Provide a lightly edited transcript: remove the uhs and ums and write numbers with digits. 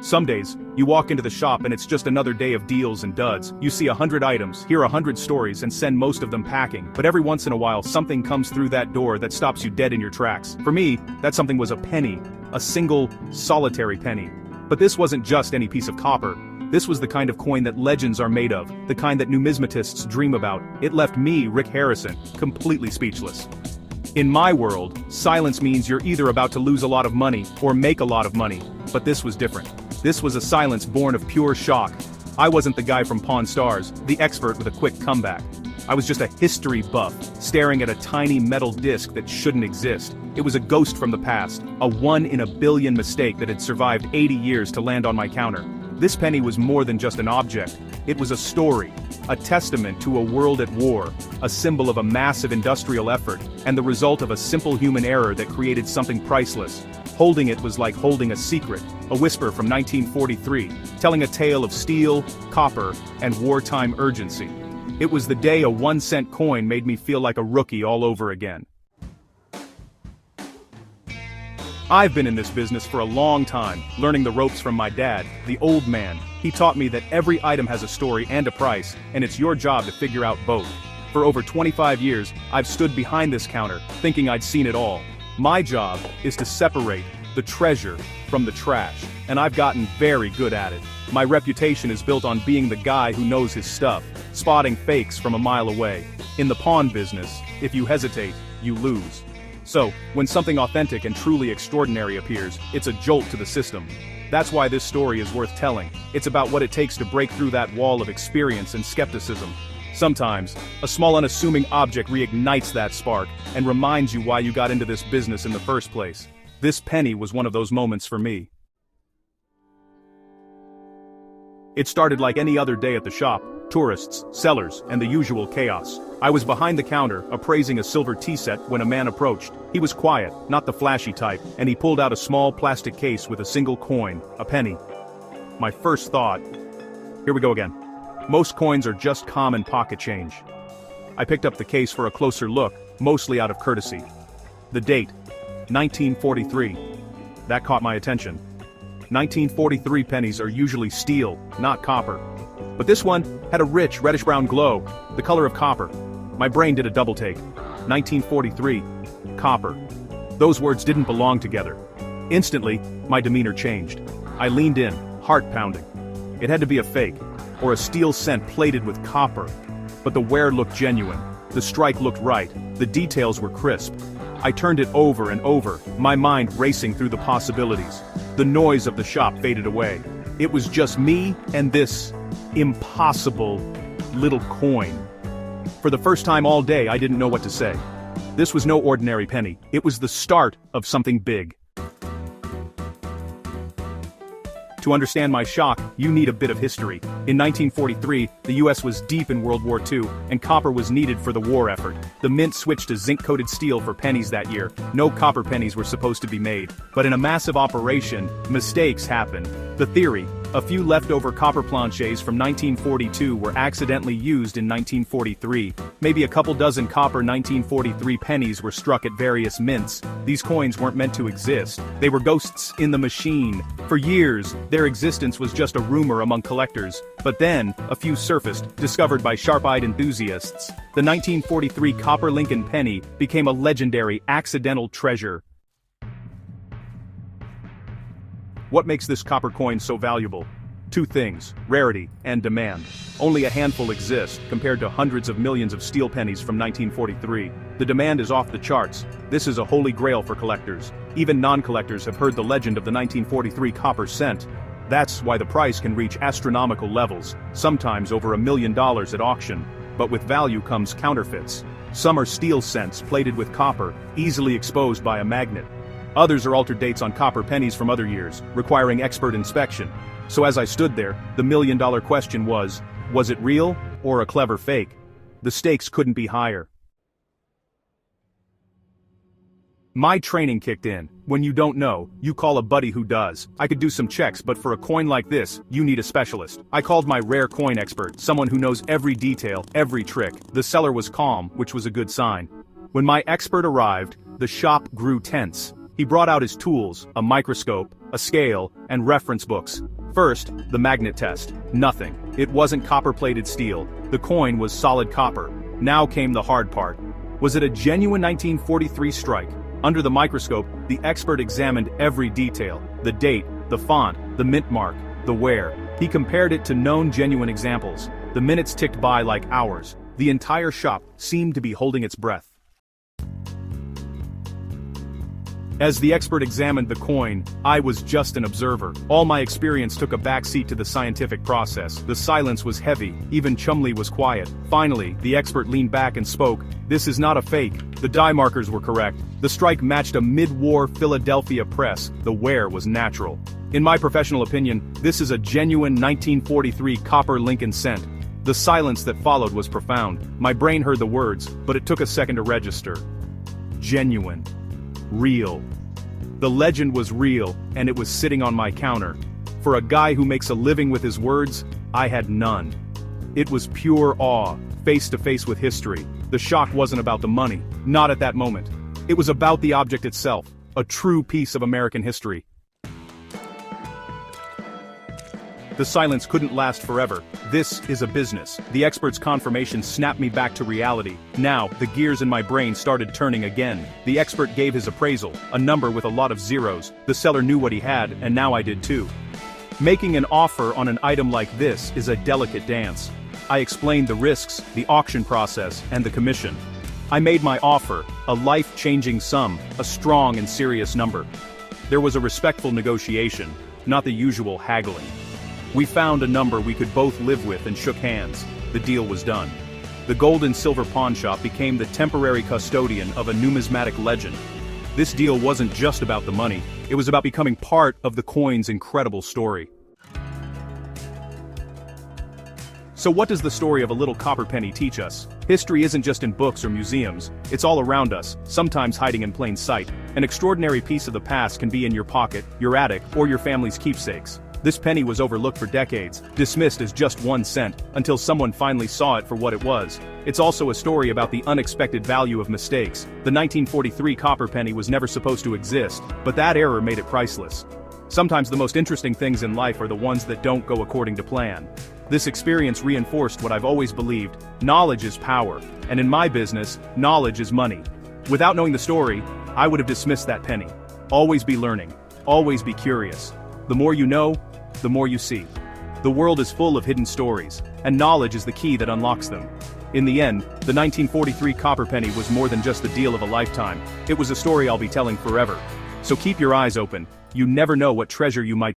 Some days, you walk into the shop and it's just another day of deals and duds. You see 100 items, hear 100 stories, and send most of them packing. But every once in a while something comes through that door that stops you dead in your tracks. For me, that something was a penny. A single, solitary penny. But this wasn't just any piece of copper. This was the kind of coin that legends are made of, the kind that numismatists dream about. It left me, Rick Harrison, completely speechless. In my world, silence means you're either about to lose a lot of money or make a lot of money. But this was different. This was a silence born of pure shock. I wasn't the guy from Pawn Stars, the expert with a quick comeback. I was just a history buff, staring at a tiny metal disc that shouldn't exist. It was a ghost from the past, a 1 in a billion mistake that had survived 80 years to land on my counter. This penny was more than just an object. It was a story, a testament to a world at war, a symbol of a massive industrial effort, and the result of a simple human error that created something priceless. Holding it was like holding a secret, a whisper from 1943, telling a tale of steel, copper, and wartime urgency. It was the day a 1-cent coin made me feel like a rookie all over again. I've been in this business for a long time, learning the ropes from my dad, the old man. He taught me that every item has a story and a price, and it's your job to figure out both. For over 25 years, I've stood behind this counter, thinking I'd seen it all. My job is to separate the treasure from the trash, and I've gotten very good at it. My reputation is built on being the guy who knows his stuff, spotting fakes from a mile away. In the pawn business, if you hesitate, you lose. So, when something authentic and truly extraordinary appears, it's a jolt to the system. That's why this story is worth telling. It's about what it takes to break through that wall of experience and skepticism. Sometimes, a small unassuming object reignites that spark and reminds you why you got into this business in the first place. This penny was one of those moments for me. It started like any other day at the shop. Tourists, sellers, and the usual chaos. I was behind the counter, appraising a silver tea set when a man approached. He was quiet, not the flashy type, and he pulled out a small plastic case with a single coin, a penny. My first thought, here we go again. Most coins are just common pocket change. I picked up the case for a closer look, mostly out of courtesy. The date, 1943. That caught my attention. 1943 pennies are usually steel, not copper. But this one had a rich reddish-brown glow, the color of copper. My brain did a double take. 1943, copper. Those words didn't belong together. Instantly, my demeanor changed. I leaned in, heart pounding. It had to be a fake, or a steel cent plated with copper. But the wear looked genuine. The strike looked right. The details were crisp. I turned it over and over, my mind racing through the possibilities. The noise of the shop faded away. It was just me and this impossible little coin. For the first time all day, I didn't know what to say. This was no ordinary penny. It was the start of something big. To understand my shock, you need a bit of history. In 1943, the US was deep in World War II, and copper was needed for the war effort. The mint switched to zinc-coated steel for pennies that year. No copper pennies were supposed to be made. But in a massive operation, mistakes happened. The theory: a few leftover copper planchets from 1942 were accidentally used in 1943. Maybe a couple dozen copper 1943 pennies were struck at various mints. These coins weren't meant to exist. They were ghosts in the machine. For years, their existence was just a rumor among collectors. But then, a few surfaced, discovered by sharp-eyed enthusiasts. The 1943 copper Lincoln penny became a legendary accidental treasure. What makes this copper coin so valuable? Two things: rarity and demand. Only a handful exist, compared to hundreds of millions of steel pennies from 1943. The demand is off the charts. This is a holy grail for collectors. Even non-collectors have heard the legend of the 1943 copper cent. That's why the price can reach astronomical levels, sometimes over $1 million at auction. But with value comes counterfeits. Some are steel cents plated with copper, easily exposed by a magnet. Others are altered dates on copper pennies from other years, requiring expert inspection. So as I stood there, the million-dollar question was it real, or a clever fake? The stakes couldn't be higher. My training kicked in. When you don't know, you call a buddy who does. I could do some checks, but for a coin like this, you need a specialist. I called my rare coin expert, someone who knows every detail, every trick. The seller was calm, which was a good sign. When my expert arrived, the shop grew tense. He brought out his tools, a microscope, a scale, and reference books. First, the magnet test. Nothing. It wasn't copper-plated steel. The coin was solid copper. Now came the hard part. Was it a genuine 1943 strike? Under the microscope, the expert examined every detail. The date, the font, the mint mark, the wear. He compared it to known genuine examples. The minutes ticked by like hours. The entire shop seemed to be holding its breath. As the expert examined the coin, I was just an observer. All my experience took a backseat to the scientific process. The silence was heavy, even Chumley was quiet. Finally, the expert leaned back and spoke. "This is not a fake. The die markers were correct. The strike matched a mid-war Philadelphia press. The wear was natural. In my professional opinion, this is a genuine 1943 copper Lincoln cent." The silence that followed was profound. My brain heard the words, but it took a second to register. Genuine. Real. The legend was real, and it was sitting on my counter. For a guy who makes a living with his words, I had none. It was pure awe, face to face with history. The shock wasn't about the money, not at that moment. It was about the object itself, a true piece of American history. The silence couldn't last forever. This is a business. The expert's confirmation snapped me back to reality. Now, the gears in my brain started turning again. The expert gave his appraisal, a number with a lot of zeros. The seller knew what he had, and now I did too. Making an offer on an item like this is a delicate dance. I explained the risks, the auction process, and the commission. I made my offer, a life-changing sum, a strong and serious number. There was a respectful negotiation, not the usual haggling. We found a number we could both live with and shook hands. The deal was done. The gold and silver pawn shop became the temporary custodian of a numismatic legend. This deal wasn't just about the money, it was about becoming part of the coin's incredible story. So what does the story of a little copper penny teach us? History isn't just in books or museums, it's all around us, sometimes hiding in plain sight. An extraordinary piece of the past can be in your pocket, your attic, or your family's keepsakes. This penny was overlooked for decades, dismissed as just 1 cent, until someone finally saw it for what it was. It's also a story about the unexpected value of mistakes. The 1943 copper penny was never supposed to exist, but that error made it priceless. Sometimes the most interesting things in life are the ones that don't go according to plan. This experience reinforced what I've always believed: knowledge is power, and in my business, knowledge is money. Without knowing the story, I would have dismissed that penny. Always be learning. Always be curious. The more you know, the more you see. The world is full of hidden stories, and knowledge is the key that unlocks them. In the end, the 1943 copper penny was more than just the deal of a lifetime. It was a story I'll be telling forever. So keep your eyes open. You never know what treasure you might